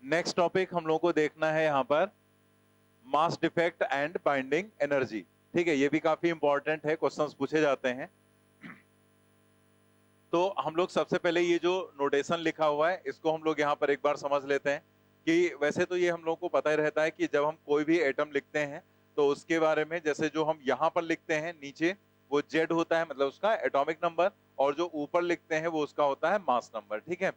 Next topic हम लोगों को देखना है यहाँ पर mass defect and binding energy. ठीक है, ये भी काफी इंपॉर्टेंट है, क्वेश्चंस पूछे जाते हैं। तो हम लोग सबसे पहले ये जो नोटेशन लिखा हुआ है इसको हम लोग यहाँ पर एक बार समझ लेते हैं कि वैसे तो ये हम लोग को पता ही रहता है कि जब हम कोई भी एटम लिखते हैं तो उसके बारे में, जैसे जो हम यहाँ पर लिखते हैं नीचे वो जेड होता है, मतलब उसका एटॉमिक नंबर, और जो ऊपर लिखते हैं वो उसका होता है मास नंबर। ठीक है,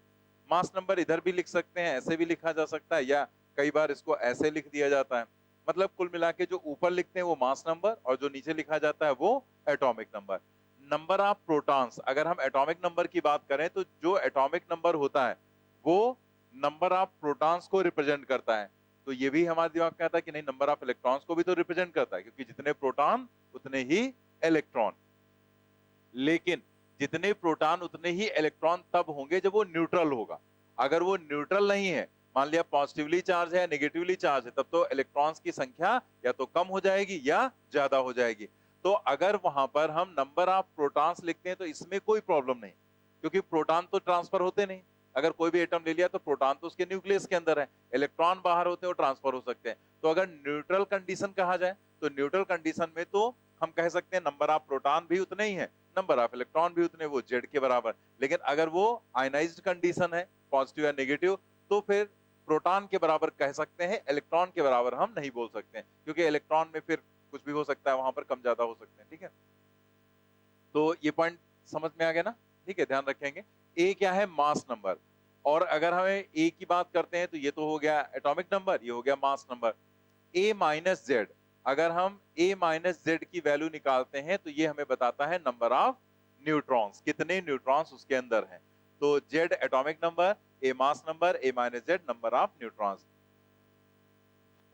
मास नंबर इधर भी लिख सकते हैं, ऐसे भी लिखा जा सकता है, या कई बार इसको ऐसे लिख दिया जाता है। मतलब कुल मिला के जो ऊपर लिखते हैं वो मास नंबर और जो नीचे लिखा जाता है वो atomic number. Number of protons, अगर हम एटॉमिक नंबर की बात करें तो जो एटॉमिक नंबर होता है वो नंबर ऑफ प्रोटॉन्स को रिप्रेजेंट करता है। तो ये भी हमारे दिमाग में आता है कि नहीं, नंबर ऑफ इलेक्ट्रॉन्स को भी तो रिप्रेजेंट करता है, क्योंकि जितने प्रोटॉन उतने ही इलेक्ट्रॉन। लेकिन जितने प्रोटॉन उतने ही इलेक्ट्रॉन तब होंगे जब वो न्यूट्रल होगा। अगर वो न्यूट्रल नहीं है, मान लिया पॉजिटिवली चार्ज है या नेगेटिवली चार्ज है, तब तो इलेक्ट्रॉन्स की संख्या या तो कम हो जाएगी या ज्यादा हो जाएगी। तो अगर वहां पर हम नंबर ऑफ प्रोटॉन्स लिखते हैं तो इसमें कोई प्रॉब्लम नहीं, क्योंकि प्रोटॉन तो ट्रांसफर होते नहीं। अगर कोई भी एटम ले लिया तो प्रोटॉन तो उसके न्यूक्लियस के अंदर है, इलेक्ट्रॉन बाहर होते हैं, वो ट्रांसफर हो सकते हैं। तो अगर न्यूट्रल कंडीशन कहा जाए तो न्यूट्रल कंडीशन में तो हम कह सकते हैं नंबर ऑफ प्रोटॉन भी उतने ही है, नंबर ऑफ इलेक्ट्रॉन भी उतने, वो जेड के बराबर। लेकिन अगर वो आयनाइज्ड कंडीशन है, पॉजिटिव या नेगेटिव, तो फिर प्रोटॉन के बराबर कह सकते हैं, इलेक्ट्रॉन के बराबर हम नहीं बोल सकते हैं, क्योंकि इलेक्ट्रॉन में फिर कुछ भी हो सकता है, वहां पर कम ज्यादा हो सकते हैं। ठीक है, तो ये पॉइंट समझ में आ गया ना। ठीक है, ध्यान रखेंगे। ए क्या है, मास नंबर। और अगर हमें ए की बात करते हैं तो ये तो हो गया एटॉमिक नंबर, ये हो गया मास नंबर। ए माइनस जेड, अगर हम ए माइनस जेड की वैल्यू निकालते हैं तो ये हमें बताता है नंबर ऑफ न्यूट्रॉन्स, कितने न्यूट्रॉन्स उसके अंदर हैं। तो Z atomic number, A mass number, A minus Z number of neutrons.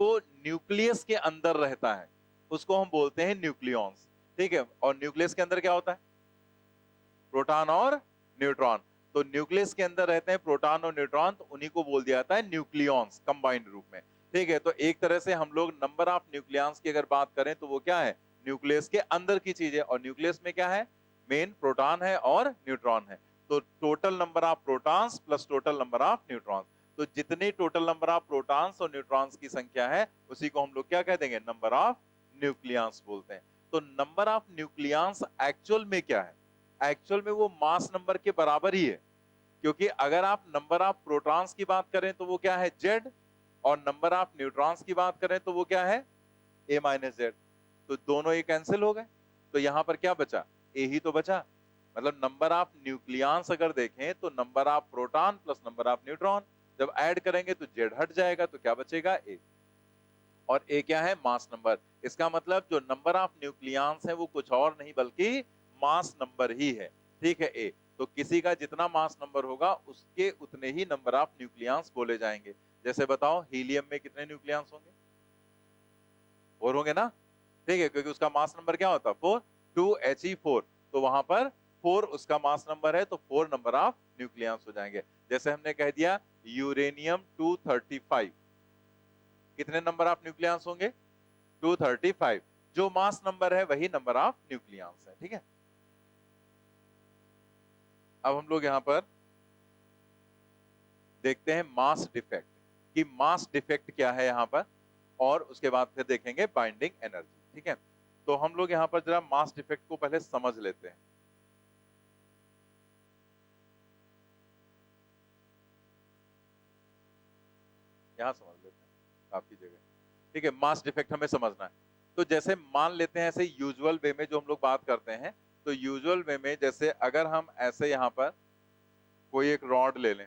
तो न्यूक्लियस के अंदर रहता है उसको हम बोलते हैं न्यूक्लियॉन्स। ठीक है, और न्यूक्लियस के अंदर क्या होता है, प्रोटॉन और न्यूट्रॉन। तो न्यूक्लियस के अंदर रहते हैं प्रोटॉन और न्यूट्रॉन, तो उन्हीं को बोल दिया जाता है न्यूक्लियॉन्स कंबाइंड रूप में। ठीक है, तो एक तरह से हम लोग नंबर ऑफ न्यूक्लियॉन्स की अगर बात करें तो वो क्या है, न्यूक्लियस के अंदर की चीज है। और न्यूक्लियस में क्या है, मेन प्रोटॉन है और न्यूट्रॉन है। तो total number of protons plus total number of neutrons, तो जितनी टोटल नंबर ऑफ प्रोटॉन्स और न्यूट्रॉन्स की संख्या है उसी को हम लोग क्या कह देंगे, नंबर ऑफ न्यूक्लियॉन्स बोलते हैं। तो नंबर ऑफ न्यूक्लियॉन्स एक्चुअल में क्या है, एक्चुअल में वो मास नंबर के बराबर ही है। क्योंकि अगर आप नंबर ऑफ प्रोटॉन्स की बात करें तो वो क्या है, जेड, और नंबर ऑफ न्यूट्रॉन्स की बात करें तो वो क्या है, ए माइनस जेड। तो दोनों ये कैंसिल हो गए, तो यहां पर क्या बचा, ए ही तो बचा। मतलब नंबर ऑफ न्यूक्लियॉन्स अगर देखें तो number of proton plus number of neutron, जब ऐड करेंगे तो जेड हट जाएगा, तो क्या बचेगा, ए। और ए क्या है, मास नंबर। इसका मतलब जो नंबर ऑफ न्यूक्लियॉन्स है वो कुछ और नहीं बल्कि मास नंबर ही है। ठीक है, ए। तो किसी का जितना मास नंबर होगा उसके उतने ही नंबर ऑफ न्यूक्लियॉन्स बोले जाएंगे। जैसे बताओ, हीलियम में कितने न्यूक्लियॉन्स होंगे, 4 होंगे ना। ठीक है, क्योंकि उसका मास नंबर क्या होता है, 4, 2He4। तो वहां पर 4 उसका मास नंबर है, तो 4 नंबर ऑफ न्यूक्लियॉन्स हो जाएंगे। जैसे हमने कह दिया यूरेनियम 235, कितने नंबर ऑफ न्यूक्लियॉन्स होंगे, 235। जो मास नंबर है वही नंबर ऑफ न्यूक्लियॉन्स है। ठीक है, अब हम लोग यहां पर देखते हैं मास डिफेक्ट, कि मास डिफेक्ट क्या है यहां पर, और उसके बाद फिर देखेंगे बाइंडिंग एनर्जी। ठीक है, तो हम लोग यहां पर जरा मास डिफेक्ट को पहले समझ लेते हैं। यहां समझ लेते हैं काफी जगह। ठीक है, मास डिफेक्ट हमें समझना है। तो जैसे मान लेते हैं, ऐसे यूजुअल वे में जो हम लोग बात करते हैं, तो यूजुअल वे में जैसे अगर हम ऐसे यहां पर कोई एक रॉड ले लें,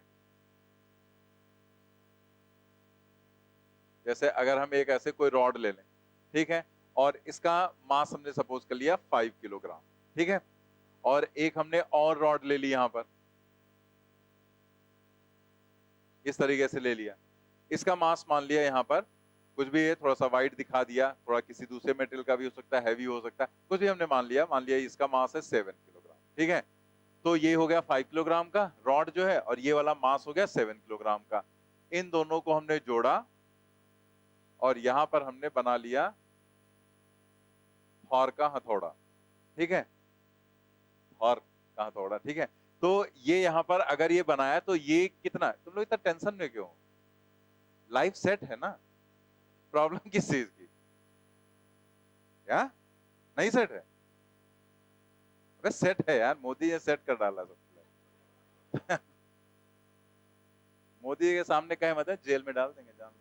जैसे अगर हम एक ऐसे कोई रॉड ले लें, ठीक है, और इसका मास हमने सपोज कर लिया 5 किलोग्राम। ठीक है, और एक हमने और रॉड ले ली यहां पर, इस तरीके से ले लिया, इसका मास मान लिया यहां पर कुछ भी है, थोड़ा सा वाइट दिखा दिया, थोड़ा किसी दूसरे मेटेरियल का भी हो सकता है, हैवी हो सकता है, कुछ भी हमने मान लिया इसका मास है 7 किलोग्राम। ठीक है, तो ये हो गया 5 किलोग्राम का रॉड जो है, और ये वाला मास हो गया 7 किलोग्राम का। इन दोनों को हमने जोड़ा और यहां पर हमने बना लिया थॉर का हथौड़ा। ठीक है, थॉर का हथौड़ा। ठीक है, तो ये यहां पर अगर ये बनाया तो ये कितना, तुम लोग इतना टेंशन में क्यों, लाइफ सेट है ना, प्रॉब्लम किस चीज की? क्या नहीं सेट है? अरे सेट है यार, मोदी ने सेट कर डाला सब। मोदी के सामने कहे मत है, जेल में डाल देंगे जान।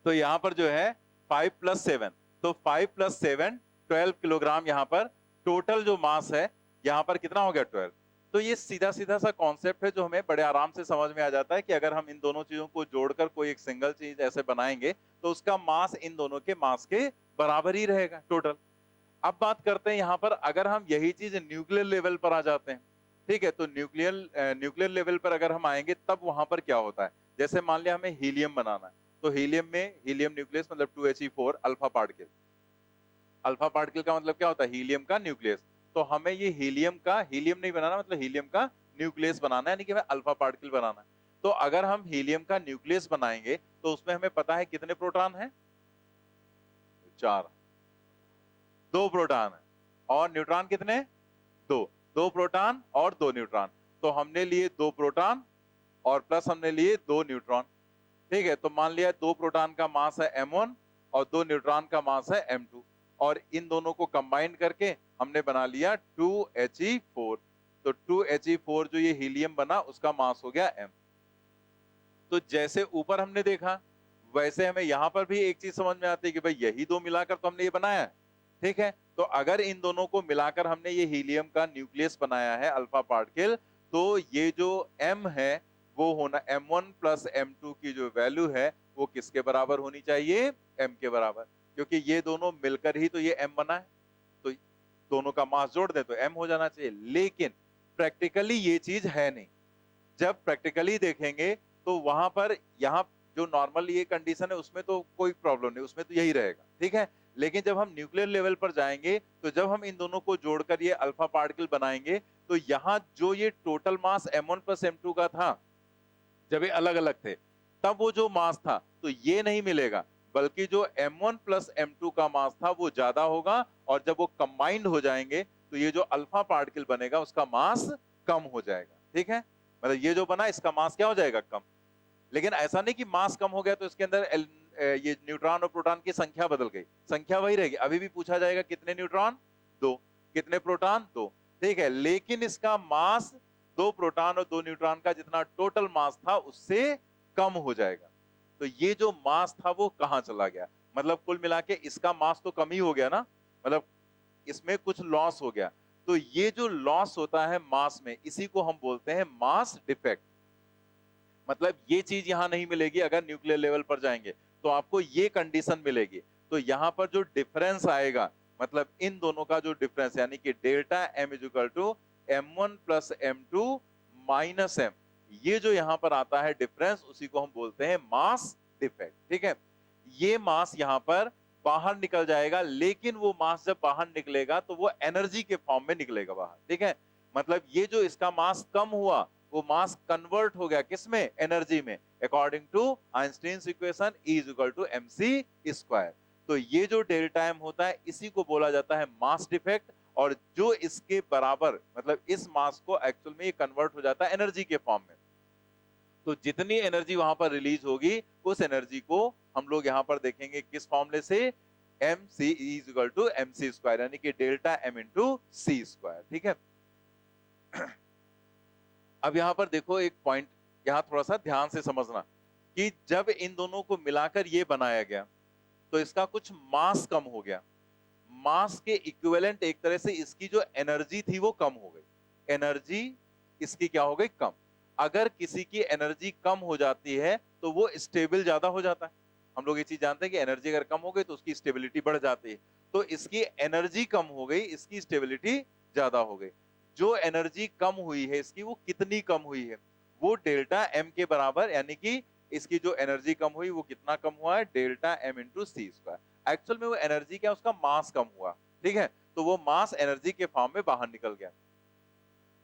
तो यहाँ पर जो है 5 + 7, तो 5 + 7 12 किलोग्राम यहाँ पर टोटल जो मास है यहाँ पर कितना हो गया 12। तो ये सीधा सीधा सा कॉन्सेप्ट है जो हमें बड़े आराम से समझ में आ जाता है कि अगर हम इन दोनों चीजों को जोड़कर कोई एक सिंगल चीज ऐसे बनाएंगे तो उसका मास इन दोनों के मास के बराबर ही रहेगा टोटल। अब बात करते हैं यहाँ पर, अगर हम यही चीज न्यूक्लियर लेवल पर आ जाते हैं, ठीक है, तो न्यूक्लियर लेवल पर अगर हम आएंगे तब वहां पर क्या होता है, जैसे मान लिया हमें हीलियम बनाना है, तो हीलियम न्यूक्लियस मतलब 2He4 alpha particle. Alpha particle का मतलब क्या होता है? हीलियम का न्यूक्लियस। तो हमें ये हीलियम नहीं बनाना, मतलब हीलियम का न्यूक्लियस बनाना है, यानी कि हमें अल्फा पार्टिकल बनाना है। तो अगर हम हीलियम का न्यूक्लियस बनाएंगे तो उसमें हमें पता है कितने प्रोटॉन है? 4। 2 प्रोटॉन है। और न्यूट्रॉन कितने? 2। 2 प्रोटॉन और 2 न्यूट्रॉन। तो हमने लिए 2 प्रोटॉन और प्लस हमने लिए 2 न्यूट्रॉन, ठीक है। तो मान लिया 2 प्रोटॉन का मास है m1 और 2 न्यूट्रॉन का मास है m2, और इन दोनों को कंबाइन करके हमने बना लिया 2He4। तो 2He4 जो ये हीलियम बना उसका मास हो गया m। तो जैसे ऊपर हमने देखा वैसे हमें यहाँ पर भी एक चीज समझ में आती है कि भाई यही दो मिलाकर तो हमने ये बनाया है, ठीक है। तो अगर इन दोनों को मिलाकर हमने ये हीलियम का न्यूक्लियस बनाया है अल्फा पार्टिकल, तो ये जो m है वो होना m1 + m2 की जो वैल्यू है वो किसके बराबर होनी चाहिए? m के बराबर, क्योंकि ये दोनों मिलकर ही तो ये m बना है। तो दोनों का मास जोड़ दें तो m हो जाना चाहिए, लेकिन प्रैक्टिकली ये चीज है नहीं। जब प्रैक्टिकली देखेंगे तो वहां पर यहाँ जो नॉर्मल ये कंडीशन है उसमें तो कोई प्रॉब्लम नहीं, उसमें तो यही रहेगा, ठीक है। लेकिन जब हम न्यूक्लियर लेवल पर जाएंगे तो जब हम इन दोनों को जोड़कर ये अल्फा पार्टिकल बनाएंगे तो यहाँ जो ये टोटल मास m1 + m2 का था, जब ये अलग अलग थे तब वो जो मास था तो ये नहीं मिलेगा, बल्कि जो m1 + m2 का मास था वो ज्यादा होगा, और जब वो कंबाइंड हो जाएंगे तो ये जो अल्फा पार्टिकल बनेगा उसका मास कम हो जाएगा, ठीक है। मतलब ये जो बना इसका मास क्या हो जाएगा? कम। लेकिन ऐसा नहीं कि मास कम हो गया तो इसके अंदर ये न्यूट्रॉन और प्रोटॉन की संख्या बदल गई, संख्या वही रहेगी। अभी भी पूछा जाएगा कितने न्यूट्रॉन? 2। कितने प्रोटॉन? 2, ठीक है। लेकिन इसका मास 2 प्रोटॉन और 2 न्यूट्रॉन का जितना टोटल मास था उससे कम हो जाएगा। तो ये जो मास था वो कहां चला गया? मतलब कुल मिला के इसका मास तो कम ही हो गया ना, मतलब इसमें कुछ लॉस हो गया। तो ये जो लॉस होता है मास में, इसी को हम बोलते हैं मास डिफेक्ट। मतलब ये चीज यहां नहीं मिलेगी अगर न्यूक्लियर लेवल पर जाएंगे, तो आपको ये कंडीशन मिलेगी। तो यहां पर जो डिफरेंस आएगा, मतलब इन दोनों का जो डिफरेंस, यानी कि delta m = m1 + m2 - m, ये जो यहां पर आता है डिफरेंस, उसी को हम बोलते हैं मास डिफेक्ट, ठीक है। ये मास यहां पर बाहर निकल जाएगा, लेकिन वो मास जब बाहर निकलेगा तो वो एनर्जी के फॉर्म में निकलेगा बाहर, ठीक है। मतलब ये जो इसका मास कम हुआ वो मास कन्वर्ट हो गया किसमें? एनर्जी में, according to Einstein's equation E = mc²। तो ये जो डेल्टा m होता है इसी को बोला जाता है मास डिफेक्ट, और जो इसके बराबर, मतलब इस मास को एक्चुअल में ये कन्वर्ट हो जाता है एनर्जी के फॉर्म में। तो जितनी एनर्जी वहां पर रिलीज होगी उस एनर्जी को हम लोग यहां पर देखेंगे किस फॉर्मूले से? mc = mc², यानी कि डेल्टा m × c², ठीक है। अब यहां पर देखो एक पॉइंट, यहां थोड़ा सा ध्यान से समझना कि जब इन दोनों को मिलाकर ये बनाया गया तो इसका कुछ मास कम हो गया। मास के इक्विवेलेंट एक तरह से इसकी जो एनर्जी थी वो कम हो गई, एनर्जी इसकी क्या हो गई? कम। अगर किसी की एनर्जी कम हो जाती है तो वो स्टेबल ज्यादा हो जाता है। हम लोग ये चीज जानते हैं कि एनर्जी अगर कम हो गई तो उसकी स्टेबिलिटी बढ़ जाती है। तो इसकी एनर्जी कम हो गई, इसकी स्टेबिलिटी ज्यादा हो गई। जो एनर्जी कम हुई है इसकी, वो कितनी कम हुई है? वो डेल्टा m के बराबर, यानी कि इसकी जो एनर्जी कम हुई वो कितना कम हुआ है? Delta m × c²। एक्चुअल में वो एनर्जी क्या, उसका मास कम हुआ, ठीक है। तो वो मास एनर्जी के फॉर्म में बाहर निकल गया।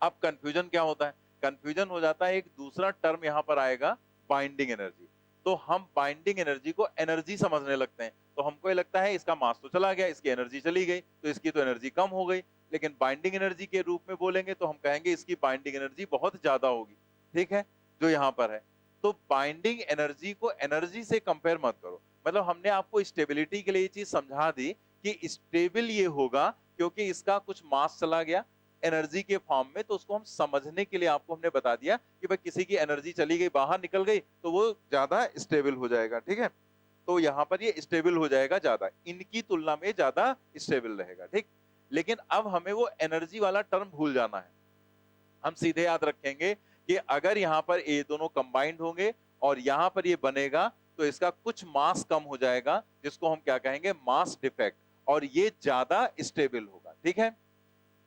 अब कंफ्यूजन क्या होता है? कंफ्यूजन हो जाता है, एक दूसरा टर्म यहां पर आएगा, बाइंडिंग एनर्जी। तो हम बाइंडिंग एनर्जी को एनर्जी समझने लगते हैं, तो हमको ये लगता है इसका मास तो चला गया, इसकी एनर्जी चली गई, तो इसकी तो एनर्जी कम हो गई। लेकिन बाइंडिंग एनर्जी के रूप में बोलेंगे तो हम कहेंगे इसकी बाइंडिंग एनर्जी बहुत ज्यादा होगी, ठीक है, जो यहाँ पर है। तो बाइंडिंग एनर्जी को एनर्जी से कंपेयर मत करो। मतलब हमने आपको स्टेबिलिटी के लिए ये चीज समझा दी कि स्टेबल ये होगा क्योंकि इसका कुछ मास चला गया एनर्जी के फॉर्म में, तो उसको हम समझने के लिए आपको हमने बता दिया कि भाई किसी की एनर्जी चली गई बाहर निकल गई तो वो ज्यादा स्टेबल हो जाएगा, ठीक है। तो यहाँ पर ये स्टेबल हो जाएगा, ज्यादा इनकी तुलना में ज्यादा स्टेबल रहेगा, ठीक। लेकिन अब हमें वो एनर्जी वाला टर्म भूल जाना है। हम सीधे याद रखेंगे कि अगर यहाँ पर ये दोनों कंबाइंड होंगे और यहाँ पर ये बनेगा तो इसका कुछ मास कम हो जाएगा, जिसको हम क्या कहेंगे, मास डिफेक्ट, और ये ज्यादा स्टेबल होगा, ठीक है।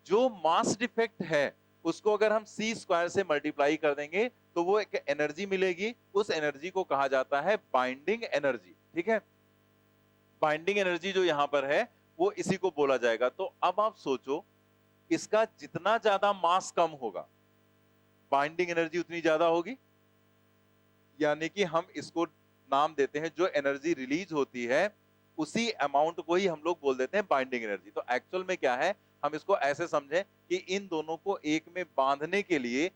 जो मास डिफेक्ट है उसको अगर हम c स्क्वायर से मल्टीप्लाई कर देंगे तो वो एक एनर्जी मिलेगी, उस एनर्जी को कहा जाता है बाइंडिंग एनर्जी, ठीक है। बाइंडिंग एनर्जी जो यहां पर है वो इसी को बोला जाएगा। तो अब आप सोचो, इसका जितना ज्यादा मास कम होगा बाइंडिंग एनर्जी उतनी ज्यादा होगी, यानी कि हम इसको नाम देते हैं जो एनर्जी रिलीज होती है उसी अमाउंट को ही हम लोग बोल देते हैं बाइंडिंग एनर्जी। तो एक्चुअल में क्या है, हम इसको ऐसे समझें कि इन दोनों को एक में बांधने के लिए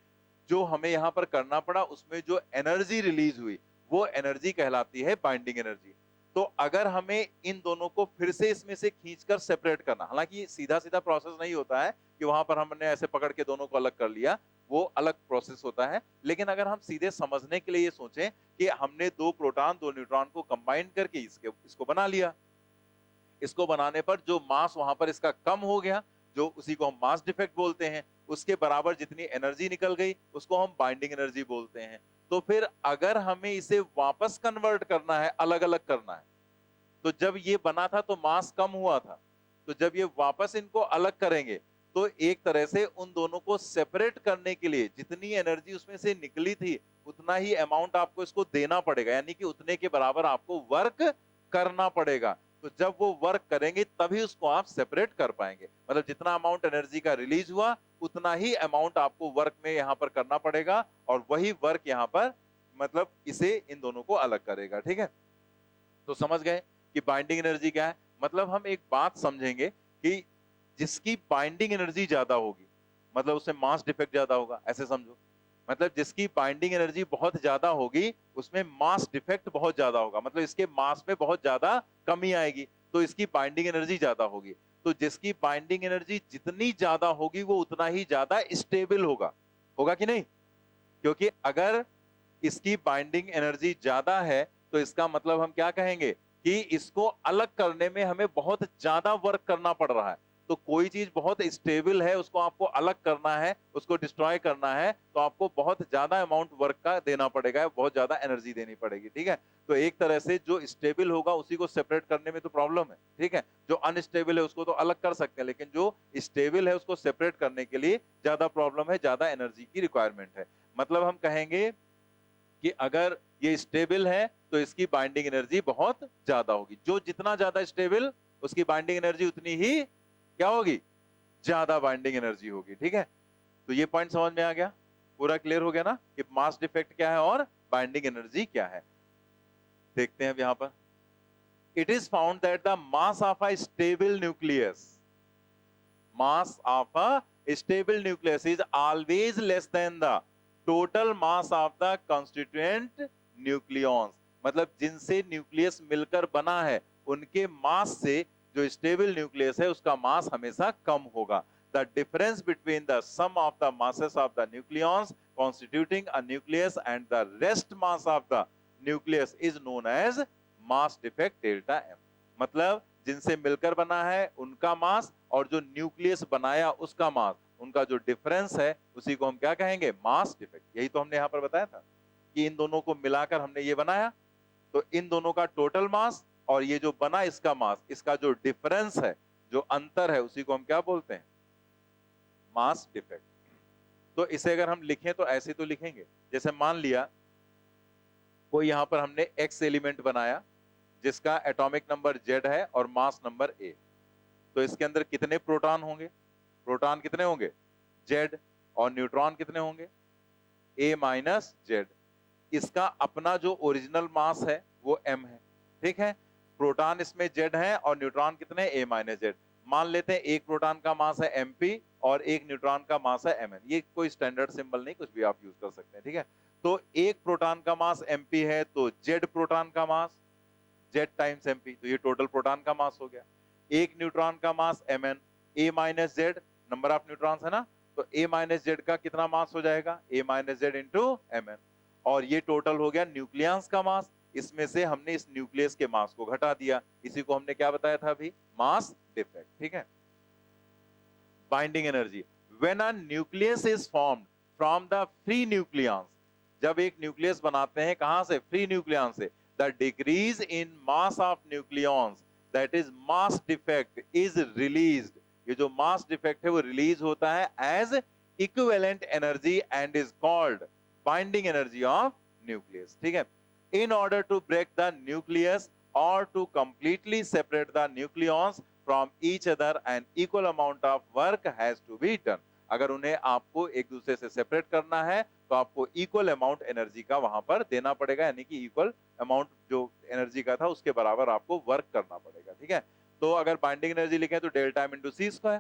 जो हमें यहां पर करना पड़ा उसमें जो एनर्जी रिलीज हुई वो एनर्जी कहलाती है बाइंडिंग एनर्जी। तो अगर हमें इन दोनों को फिर से इसमें से खींचकर सेपरेट करना, हालांकि सीधा सीधा प्रोसेस नहीं होता है कि वहां पर हमने ऐसे पकड़ के दोनों को अलग कर लिया, वो अलग प्रोसेस होता है। लेकिन अगर हम सीधे समझने के लिए ये सोचें कि हमने दो प्रोटॉन दो न्यूट्रॉन को कंबाइन करके इसको बना लिया, इसको बनाने पर जो मास वहां पर इसका कम हो गया, जो उसी को हम मास डिफेक्ट बोलते हैं, उसके बराबर जितनी एनर्जी निकल गई उसको हम बाइंडिंग एनर्जी बोलते हैं। तो फिर अगर हमें इसे वापस कन्वर्ट करना है, अलग अलग करना है, तो जब ये बना था तो मास कम हुआ था, तो जब ये वापस इनको अलग करेंगे तो एक तरह से उन दोनों को सेपरेट करने के लिए जितनी एनर्जी उसमें से निकली थी उतना ही अमाउंट आपको इसको देना पड़ेगा, यानी कि उतने के बराबर आपको वर्क करना पड़ेगा। तो जब वो वर्क करेंगे तभी उसको आप सेपरेट कर पाएंगे। मतलब जितना अमाउंट एनर्जी का रिलीज हुआ उतना ही अमाउंट आपको वर्क में यहां पर करना पड़ेगा, और वही वर्क यहां पर मतलब इसे इन दोनों को अलग करेगा, ठीक है। तो समझ गए कि बाइंडिंग एनर्जी क्या है। मतलब हम एक बात समझेंगे कि जिसकी बाइंडिंग एनर्जी ज्यादा होगी मतलब उससे मास डिफेक्ट ज्यादा होगा, ऐसे समझो। मतलब जिसकी बाइंडिंग एनर्जी बहुत ज्यादा होगी उसमें मास डिफेक्ट बहुत ज्यादा होगा, मतलब इसके मास में बहुत ज्यादा कमी आएगी तो इसकी बाइंडिंग एनर्जी ज्यादा होगी। तो जिसकी बाइंडिंग एनर्जी जितनी ज्यादा होगी वो उतना ही ज्यादा स्टेबल होगा, होगा कि नहीं। क्योंकि अगर इसकी बाइंडिंग एनर्जी ज्यादा है तो इसका मतलब हम क्या कहेंगे कि इसको अलग करने में हमें बहुत ज्यादा वर्क करना पड़ रहा है। तो कोई चीज बहुत स्टेबल है उसको आपको अलग करना है, उसको डिस्ट्रॉय करना है, तो आपको बहुत ज्यादा अमाउंट वर्क का देना पड़ेगा, बहुत ज्यादा एनर्जी देनी पड़ेगी, ठीक है। तो एक तरह से जो स्टेबल होगा उसी को सेपरेट करने में तो प्रॉब्लम है, ठीक है। जो अनस्टेबल है उसको तो अलग कर सकते हैं, लेकिन जो स्टेबल है उसको सेपरेट करने के लिए ज्यादा प्रॉब्लम है, ज्यादा एनर्जी की रिक्वायरमेंट है। मतलब हम कहेंगे कि अगर ये स्टेबल है तो इसकी बाइंडिंग एनर्जी बहुत ज्यादा होगी। जो जितना ज्यादा स्टेबल उसकी बाइंडिंग एनर्जी उतनी ही क्या होगी, ज्यादा बाइंडिंग एनर्जी होगी, ठीक है। तो ये पॉइंट समझ में आ गया, पूरा क्लियर हो गया ना कि मास डिफेक्ट क्या है और बाइंडिंग एनर्जी क्या है। देखते हैं अब यहां पर, it is found that the mass of a stable nucleus, mass of a stable nucleus is always less than the total mass of the constituent nucleons। मतलब जिनसे न्यूक्लियस मिलकर बना है उनके मास से जो स्टेबल न्यूक्लियस है उसका मास हमेशा कम होगा। The difference between the sum of the masses of the nucleons constituting a nucleus and the rest mass of the nucleus is known as mass defect delta m। मतलब जिनसे मिलकर बना है उनका मास और जो न्यूक्लियस बनाया उसका मास, उनका जो डिफरेंस है उसी को हम क्या कहेंगे, मास डिफेक्ट। यही तो हमने यहां पर बताया था कि इन दोनों को मिलाकर हमने ये बनाया, तो इन दोनों का टोटल मास और ये जो बना इसका मास, इसका जो डिफरेंस है, जो अंतर है, उसी को हम क्या बोलते हैं, मास डिफेक्ट। तो इसे अगर हम लिखें तो ऐसे तो लिखेंगे, जैसे मान लिया कोई यहां पर हमने एक्स एलिमेंट बनाया जिसका एटॉमिक नंबर Z है और मास नंबर A, तो इसके अंदर कितने प्रोटॉन होंगे, प्रोटॉन कितने होंगे Z, और न्यूट्रॉन कितने होंगे A माइनस Z। इसका अपना जो ओरिजिनल मास है वो m है, ठीक है। प्रोटॉन इसमें Z है और न्यूट्रॉन कितने A माइनस Z। मान लेते हैं एक प्रोटॉन का मास है mp और एक न्यूट्रॉन का मास है mn। ये कोई स्टैंडर्ड सिंबल नहीं, कुछ भी आप यूज कर सकते हैं, ठीक है। तो एक प्रोटॉन का मास mp है, तो z प्रोटॉन का मास z टाइम्स mp, तो ये टोटल प्रोटॉन का मास हो गया। एक न्यूट्रॉन का मास mn, a minus z number of neutrons है ना, तो a माइनस z का कितना मास हो जाएगा, a minus z into mn। और ये टोटल हो गया न्यूक्लियस का मास। इसमें से हमने इस न्यूक्लियस के मास को घटा दिया, इसी को हमने क्या बताया था अभी, मास डिफेक्ट। ठीक है। Binding energy, when a nucleus is formed from the free nucleus, जब एक न्यूक्लियस बनाते हैं कहां से, फ्री न्यूक्लियस से, the decrease in mass of nucleons that is mass defect is released. ये जो मास डिफेक्ट है वो रिलीज होता है as equivalent energy and is called binding energy of nucleus. ठीक है। In order to break the nucleus और to completely separate the nucleons from each other an equal amount of work has to be done. अगर उन्हें आपको एक दूसरे से separate करना है तो आपको इक्वल अमाउंट एनर्जी का वहां पर देना पड़ेगा, यानी कि इक्वल अमाउंट जो एनर्जी का था उसके बराबर आपको वर्क करना पड़ेगा। ठीक है। तो अगर बाइंडिंग एनर्जी लिखें तो डेल्टा एम इंटू सी स्क्वायर,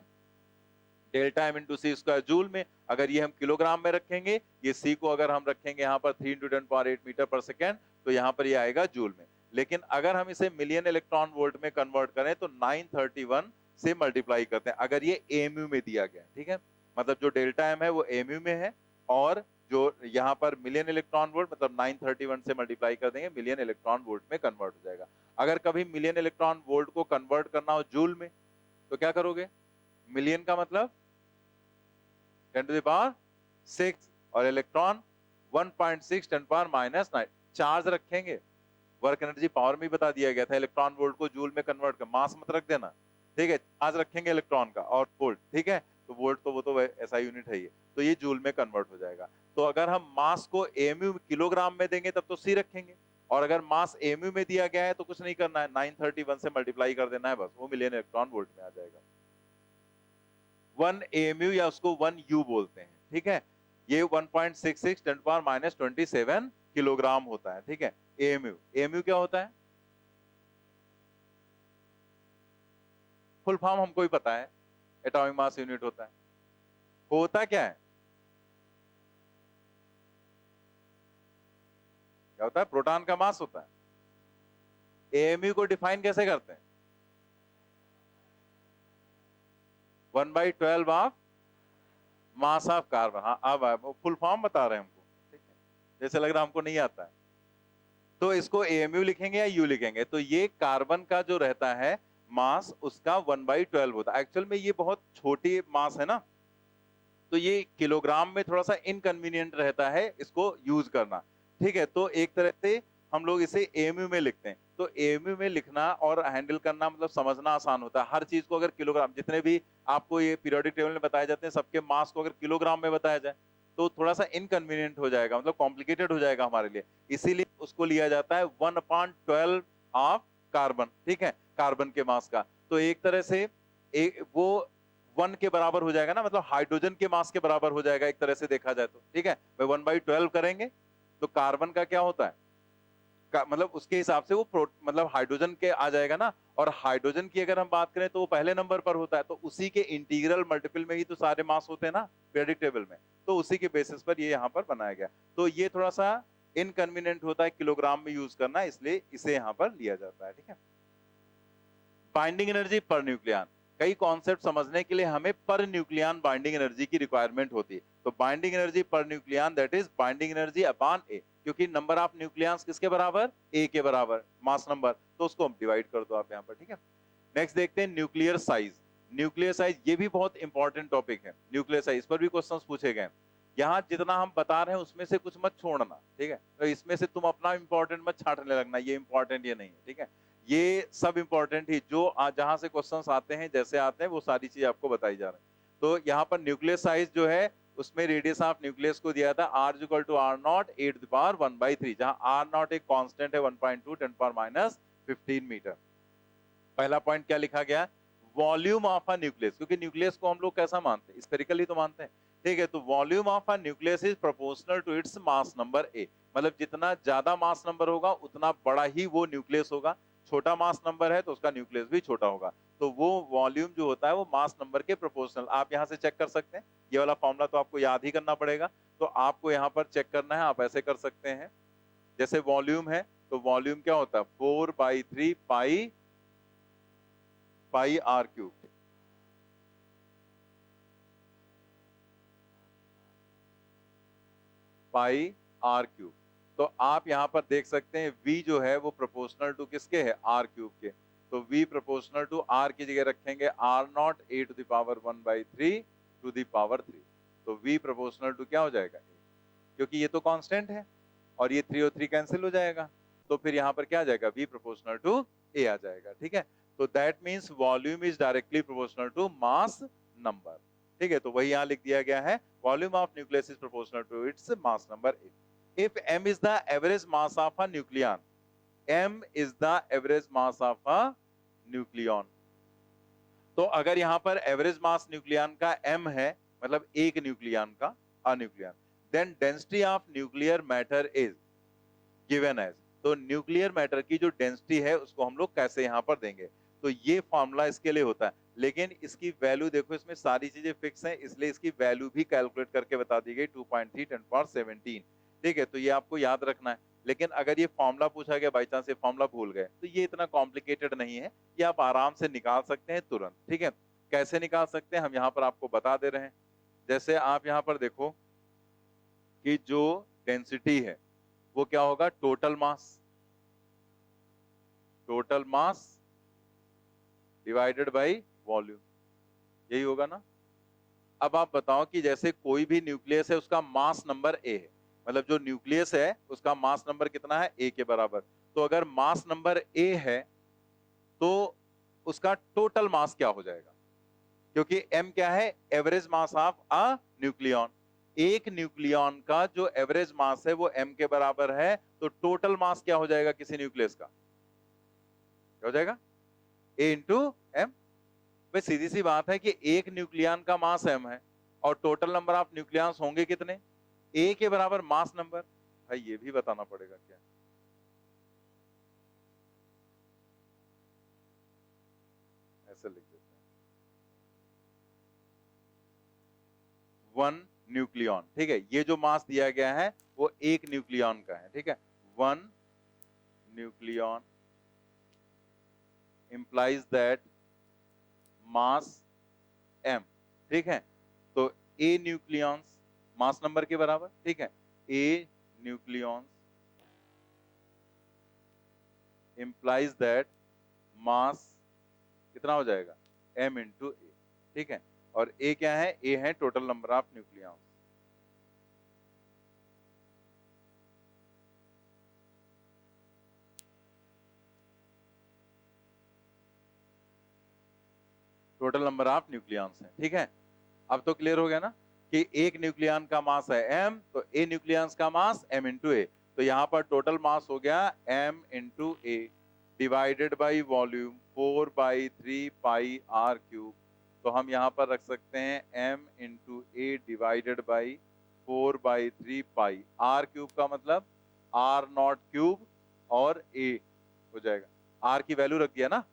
डेल्टा एम इंटू सी स्क्वायर जूल में, अगर ये हम किलोग्राम में रखेंगे, ये सी को अगर हम रखेंगे यहाँ पर 3 × 10⁸ मीटर पर सेकेंड, तो यहाँ पर ये आएगा जूल में। लेकिन अगर हम इसे मिलियन इलेक्ट्रॉन वोल्ट में कन्वर्ट करें तो 931 से मल्टीप्लाई करते हैं, अगर ये एमयू में दिया गया। ठीक है। मतलब जो डेल्टा एम है वो एमयू में है, और जो यहाँ पर मिलियन इलेक्ट्रॉन वोल्ट मतलब 931 से मल्टीप्लाई कर देंगे, मिलियन इलेक्ट्रॉन वोल्ट में कन्वर्ट हो जाएगा। अगर कभी मिलियन इलेक्ट्रॉन वोल्ट को कन्वर्ट करना हो जूल में तो क्या करोगे, मिलियन का मतलब 10⁻⁶, और इलेक्ट्रॉन 1.6 10⁻⁹ चार्ज रखेंगे। वर्क एनर्जी पावर में बता दिया गया था, इलेक्ट्रॉन वोल्ट को जूल में कन्वर्ट कर, मास मत रख देना। ठीक है। चार्ज रखेंगे इलेक्ट्रॉन का और वोल्ट। ठीक है। तो वोल्ट तो वो तो ऐसा यूनिट है ये, तो ये जूल में कन्वर्ट हो जाएगा। तो अगर हम मास को एमयू किलोग्राम में देंगे तब तो सी रखेंगे, और अगर मास एमयू में दिया गया है तो कुछ नहीं करना है, 931 से मल्टीप्लाई कर देना है बस, वो मिलियन इलेक्ट्रॉन वोल्ट में आ जाएगा। 1 AMU या उसको 1 U बोलते हैं। ठीक है। ये 1.66 10⁻⁻27 किलोग्राम होता है। ठीक है। AMU, AMU क्या होता है, फुल फॉर्म हमको ही पता है, एटॉमिक मास यूनिट होता है। होता क्या है, क्या होता है, प्रोटॉन का मास होता है। AMU को डिफाइन कैसे करते हैं, 1/12 ऑफ मास ऑफ कार्बन। हाँ अब फुल फॉर्म बता रहे हैं हमको, ठीक है, जैसे लग रहा हमको नहीं आता है। तो इसको AMU लिखेंगे या U लिखेंगे, तो ये कार्बन का जो रहता है मास उसका 1/12 होता है। एक्चुअल में ये बहुत छोटी मास है ना, तो ये किलोग्राम में थोड़ा सा इनकन्वीनियंट रहता है इसको यूज करना। ठीक है। तो एक तरह से हम लोग इसे AMU में लिखते हैं, तो AMU में लिखना और हैंडल करना मतलब समझना आसान होता है। हर चीज को अगर किलोग्राम, जितने भी आपको ये पीरियोडिक टेबल में बताए जाते हैं सबके मास को अगर किलोग्राम में बताया जाए तो थोड़ा सा इनकन्वीनियंट हो जाएगा, मतलब कॉम्प्लिकेटेड हो जाएगा हमारे लिए। इसीलिए उसको लिया जाता है 1/12 ऑफ कार्बन। ठीक है, कार्बन के मास का। तो एक तरह से वो 1 के बराबर हो जाएगा ना, मतलब हाइड्रोजन के मास के बराबर हो जाएगा एक तरह से देखा जाए तो। ठीक है, 1/12 करेंगे तो कार्बन का क्या होता है, मतलब उसके हिसाब से वो मतलब हाइड्रोजन के आ जाएगा ना। और हाइड्रोजन की अगर हम बात करें तो वो पहले नंबर पर होता है, तो उसी के इंटीग्रल मल्टीपल में ही तो सारे मास होते हैं ना पीरियोडिक टेबल में, तो उसी के बेसिस पर ये यहाँ पर बनाया गया। तो ये थोड़ा सा इनकन्वीनियंट होता है किलोग्राम में यूज करना, इसलिए इसे यहाँ पर लिया जाता है। ठीक है। बाइंडिंग एनर्जी पर न्यूक्लियन, कई कॉन्सेप्ट समझने के लिए हमें पर न्यूक्लियन बाइंडिंग एनर्जी की रिक्वायरमेंट होती है। तो binding energy per nucleon that is binding energy upon A, क्योंकि नंबर ऑफ न्यूक्लियंस किसके बराबर, ए के बराबर मास नंबर, तो उसको हम डिवाइड कर दो आप यहाँ पर। ठीक है। नेक्स्ट देखते हैं न्यूक्लियर साइज। न्यूक्लियर साइज ये भी बहुत इंपॉर्टेंट टॉपिक है। न्यूक्लियर साइज पर भी क्वेश्चंस पूछे गए। यहाँ जितना हम बता रहे हैं उसमें से कुछ मत छोड़ना। ठीक है, तो इसमें से तुम अपना इंपॉर्टेंट मत छांटने लगना, ये इंपॉर्टेंट ये नहीं है। ठीक है, ये सब इंपॉर्टेंट ही, जो जहां से क्वेश्चंस आते हैं जैसे आते हैं वो सारी चीज आपको बताई जा रही है। तो यहाँ पर न्यूक्लियर साइज जो है उसमें रेडियस ऑफ न्यूक्लियस को दिया था r = r0 8⁻⁴, जहां r0 एक कांस्टेंट है 1.2 10⁻⁻15 मीटर। पहला पॉइंट क्या लिखा गया, वॉल्यूम ऑफ अ न्यूक्लियस, क्योंकि न्यूक्लियस को हम लोग कैसा मानते हैं, स्फेरिकली तो मानते हैं। ठीक है, तो volume of a nucleus is proportional to its mass number A, मतलब जितना ज्यादा मास नंबर होगा उतना बड़ा ही वो न्यूक्लियस होगा। छोटा मास नंबर है तो उसका न्यूक्लियस भी छोटा होगा। तो वो वॉल्यूम जो होता है वो मास नंबर के प्रोपोर्शनल, आप यहाँ से चेक कर सकते हैं, ये वाला फॉर्मूला तो आपको याद ही करना पड़ेगा। तो आपको यहाँ पर चेक करना है, आप ऐसे कर सकते हैं, जैसे वॉल्यूम है तो वॉल्यूम क्या होता है 4/3 pi are cube, pi are cube. तो आप यहाँ पर देख सकते हैं v जो है वो प्रोपोर्शनल टू किसके है, आर क्यूब के। तो v प्रोपोर्शनल टू आर की जगह रखेंगे R naught a to the power 1/3 to the power 3। तो v प्रोपोर्शनल टू क्या हो जाएगा, क्योंकि ये तो कांस्टेंट है और ये 3 और 3 कैंसिल हो जाएगा, तो फिर यहाँ पर क्या आ जाएगा, v प्रोपोर्शनल टू a आ जाएगा। ठीक है, तो that means volume is directly proportional to mass number. ठीक है, तो वही यहाँ लिख दिया गया है, volume of nucleus is proportional to its mass number. If m is the average mass of a nucleon, m is the average mass of a nucleon। तो अगर यहाँ पर एवरेज मास न्यूक्लियन का m है, मतलब एक न्यूक्लियन का, a nucleon, then density of nuclear matter is given as. तो न्यूक्लियर मैटर की जो डेंसिटी है उसको हम लोग कैसे यहाँ पर देंगे, तो ये फॉर्मूला इसके लिए होता है, लेकिन इसकी वैल्यू देखो, इसमें सारी चीजें फिक्स हैं, इसलिए इसकी वैल्यू भी कैलकुलेट करके बता दी गई 2.3 10 पावर 17। ठीक है, तो ये आपको याद रखना है। लेकिन अगर ये फॉर्मूला पूछा गया, बाई चांस ये फॉर्मूला भूल गए, तो ये इतना कॉम्प्लिकेटेड नहीं है, ये आप आराम से निकाल सकते हैं तुरंत। ठीक है, कैसे निकाल सकते हैं हम यहाँ पर आपको बता दे रहे हैं। जैसे आप यहाँ पर देखो कि जो डेंसिटी है वो क्या होगा, total mass divided by volume, यही होगा ना। अब आप बताओ कि जैसे कोई भी न्यूक्लियस है उसका मास नंबर ए है, मतलब जो न्यूक्लियस है उसका मास नंबर कितना है, ए के बराबर। तो अगर मास नंबर ए है तो उसका टोटल मास क्या हो जाएगा, क्योंकि m क्या है, average mass of a nucleon. एक न्यूक्लियन का जो एवरेज मास है वो m के बराबर है, तो टोटल मास क्या हो जाएगा किसी न्यूक्लियस का, क्या हो जाएगा, a इंटू एम। भाई सीधी सी बात है कि एक न्यूक्लियन का मास m है और टोटल नंबर ऑफ न्यूक्लियंस होंगे कितने, a के बराबर मास नंबर। भाई ये भी बताना पड़ेगा क्या, ऐसे लिख देते हैं 1 न्यूक्लियन। ठीक है, ये जो मास दिया गया है वो एक न्यूक्लियन का है। ठीक है, 1 nucleon implies that mass m। ठीक है, तो a न्यूक्लियंस मास नंबर के बराबर। ठीक है, a न्यूक्लियंस implies that मास कितना हो जाएगा, m इंटू a। ठीक है, और a क्या है, a है total number of nucleons. Total number of nucleons है। ठीक है, अब तो क्लियर हो गया ना कि एक न्यूक्लियन का मास है m, तो a न्यूक्लियंस का मास m इंटू a। तो यहाँ पर टोटल मास हो गया m into a divided by volume 4/3 pi are cube. तो हम यहाँ पर रख सकते हैं m into a divided by 4/3 pi are cube, का मतलब r नॉट क्यूब और a हो जाएगा। r की वैल्यू रख दिया ना,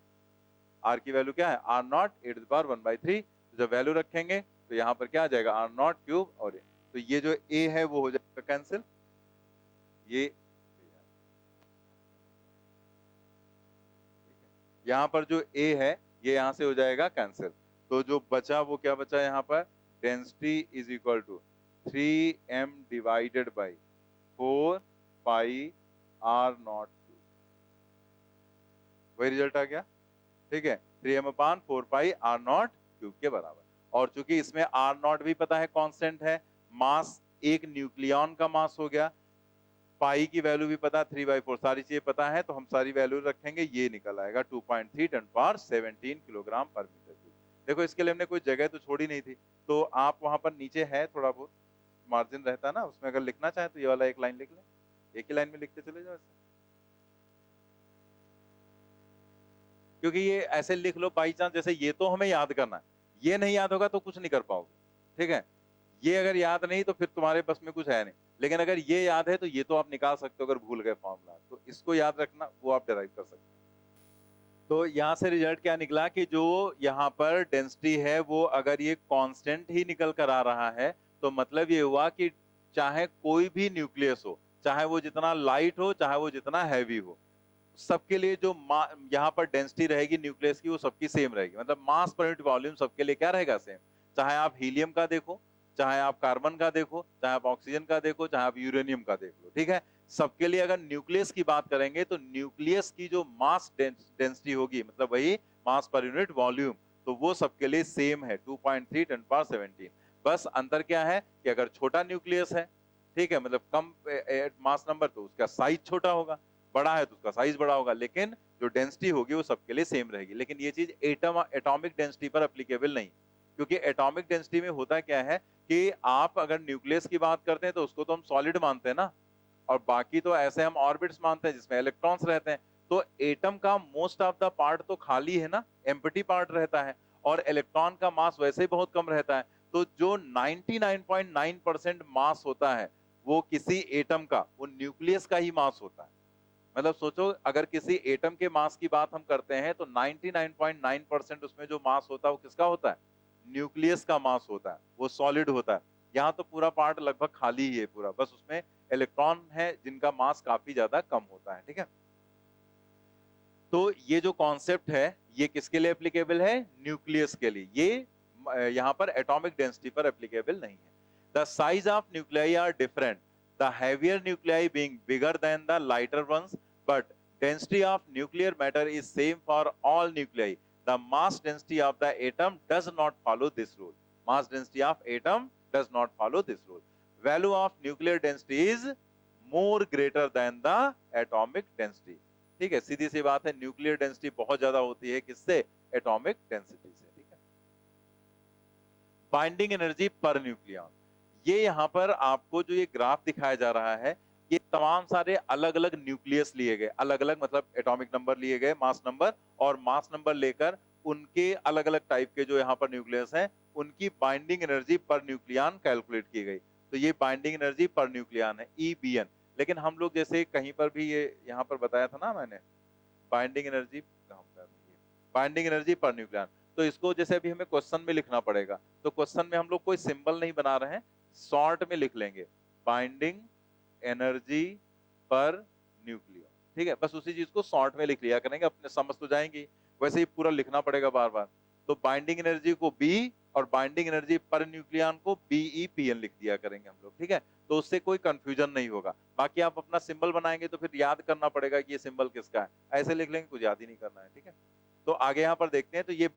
r की वैल्यू क्या है, r naught a to the power 1/3। जब वैल्यू रखेंगे तो यहाँ पर क्या आ जाएगा, r नॉट क्यूब और a। तो ये जो a है वो हो जाएगा कैंसिल, ये यहाँ पर जो a है ये यहाँ से हो जाएगा कैंसिल। तो जो बचा वो क्या बचा यहाँ पर, density is equal to 3m divided by 4 pi r naught cube, वही रिजल्ट आ गया। ठीक है, 3m/4 पाई r नॉट क्यूब के बराबर। और चूंकि इसमें r नॉट भी पता है कांस्टेंट है, मास एक न्यूक्लियन का मास हो गया, पाई की वैल्यू भी पता, 3/4 सारी चीजें पता है, तो हम सारी वैल्यू रखेंगे, ये निकल आएगा 2.3 10 पावर 17 किलोग्राम पर मीटर क्यूब। देखो इसके लिए हमने कोई जगह तो छोड़ी नहीं थी, तो आप वहां पर नीचे है थोड़ा बहुत मार्जिन रहता ना, उसमें अगर लिखना चाहे तो ये वाला एक लाइन लिख लें, एक ही लाइन में लिखते चले जाओ ऐसे, क्योंकि ये ऐसे लिख लो बाई चांस, जैसे ये तो हमें याद करना है, ये नहीं याद होगा तो कुछ नहीं कर पाओगे। ठीक है, ये अगर याद नहीं तो फिर तुम्हारे बस में कुछ है नहीं, लेकिन अगर ये याद है तो ये तो आप निकाल सकते हो, अगर भूल गए फॉर्मूला तो इसको याद रखना, वो आप डिराइव कर सकते हो। तो यहाँ से रिजल्ट क्या निकला कि जो यहाँ पर डेंसिटी है वो अगर ये कांस्टेंट ही निकल कर आ रहा है, तो मतलब ये हुआ कि चाहे कोई भी न्यूक्लियस हो, चाहे वो जितना लाइट हो, चाहे वो जितना हैवी हो, सबके लिए जो यहाँ पर डेंसिटी रहेगी न्यूक्लियस की, वो सबकी सेम रहेगी। मतलब मास पर यूनिट वॉल्यूम सबके लिए क्या रहेगा? सेम। चाहे आप हीलियम का देखो, चाहे आप कार्बन का देखो, चाहे आप ऑक्सीजन का देखो, चाहे आप यूरेनियम का देख लो, ठीक है। सबके लिए अगर न्यूक्लियस की बात करेंगे तो न्यूक्लियस की जो मास डेंसिटी होगी, मतलब वही मास पर यूनिट वॉल्यूम, तो वो सबके लिए सेम है, 2.3 10^17। बस अंतर क्या है कि अगर छोटा न्यूक्लियस है, ठीक है, मतलब कम मास नंबर, तो उसका साइज छोटा होगा, बड़ा है तो उसका साइज बड़ा होगा, लेकिन जो डेंसिटी होगी वो सबके लिए सेम रहेगी। लेकिन ये चीज एटॉमिक डेंसिटी पर एप्लीकेबल नहीं, क्योंकि एटॉमिक डेंसिटी में होता क्या है कि आप अगर न्यूक्लियस की बात करते हैं तो उसको तो हम सॉलिड मानते हैं ना, और बाकी तो ऐसे हम ऑर्बिट्स मानते हैं जिसमें इलेक्ट्रॉन्स रहते हैं। तो एटम का मोस्ट ऑफ द पार्ट तो खाली है ना, एम्प्टी पार्ट रहता है, और इलेक्ट्रॉन का मास वैसे ही बहुत कम रहता है। तो जो 99.9% मास होता है वो किसी एटम का, वो न्यूक्लियस का ही मास होता है। मतलब सोचो, अगर किसी एटम के मास की बात हम करते हैं तो 99.9% उसमें जो मास होता है वो किसका होता है? न्यूक्लियस का मास होता है, वो सॉलिड होता है। यहाँ तो पूरा पार्ट लगभग खाली ही है पूरा, बस उसमें इलेक्ट्रॉन है जिनका मास काफी ज्यादा कम होता है, ठीक है। तो ये जो कॉन्सेप्ट है ये किसके लिए एप्लीकेबल है? न्यूक्लियस के लिए। ये यहाँ पर एटॉमिक डेंसिटी पर एप्लीकेबल नहीं है। The size of nuclei are different, the heavier nuclei being bigger than the lighter ones, but density of nuclear matter is same for all nuclei. The mass density of the atom does not follow this rule. Mass density of atom does not follow this rule. Value of nuclear density is more greater than the atomic density. ठीक है, सीधी सी बात है, nuclear density बहुत ज्यादा होती है किससे? Atomic density से, ठीक है। बाइंडिंग एनर्जी पर न्यूक्लियन, ये यहाँ पर आपको जो ये ग्राफ दिखाया जा रहा है, ये तमाम सारे अलग अलग न्यूक्लियस लिए गए, अलग अलग मतलब एटॉमिक नंबर लिए गए, मास नंबर, और मास नंबर लेकर उनके अलग अलग टाइप के जो यहाँ पर न्यूक्लियस हैं उनकी binding energy per nucleon calculate की गई। तो ये बाइंडिंग एनर्जी पर न्यूक्लियन है, EBN। लेकिन हम लोग जैसे कहीं पर भी ये यहाँ पर बताया था ना मैंने, binding energy, binding energy per nucleon, तो इसको जैसे अभी हमें क्वेश्चन में लिखना पड़ेगा, तो क्वेश्चन में हम लोग कोई सिंबल नहीं बना रहे हैं, शॉर्ट में लिख लेंगे बाइंडिंग एनर्जी पर न्यूक्लियन, ठीक है। बस उसी चीज को शॉर्ट में लिख लिया करेंगे, अपने समझ तो जाएंगी। वैसे ही पूरा लिखना पड़ेगा बार बार। तो बाइंडिंग एनर्जी को B और बाइंडिंग एनर्जी पर न्यूक्लियन को BePn लिख दिया करेंगे हम लोग, ठीक है। तो उससे कोई कंफ्यूजन नहीं होगा। बाकी आप अपना सिंबल बनाएंगे तो फिर याद करना पड़ेगा कि ये सिंबल किसका है, ऐसे लिख लेंगे कुछ याद ही नहीं करना है, ठीक है। तो आगे यहाँ पर देखते हैं, तो ये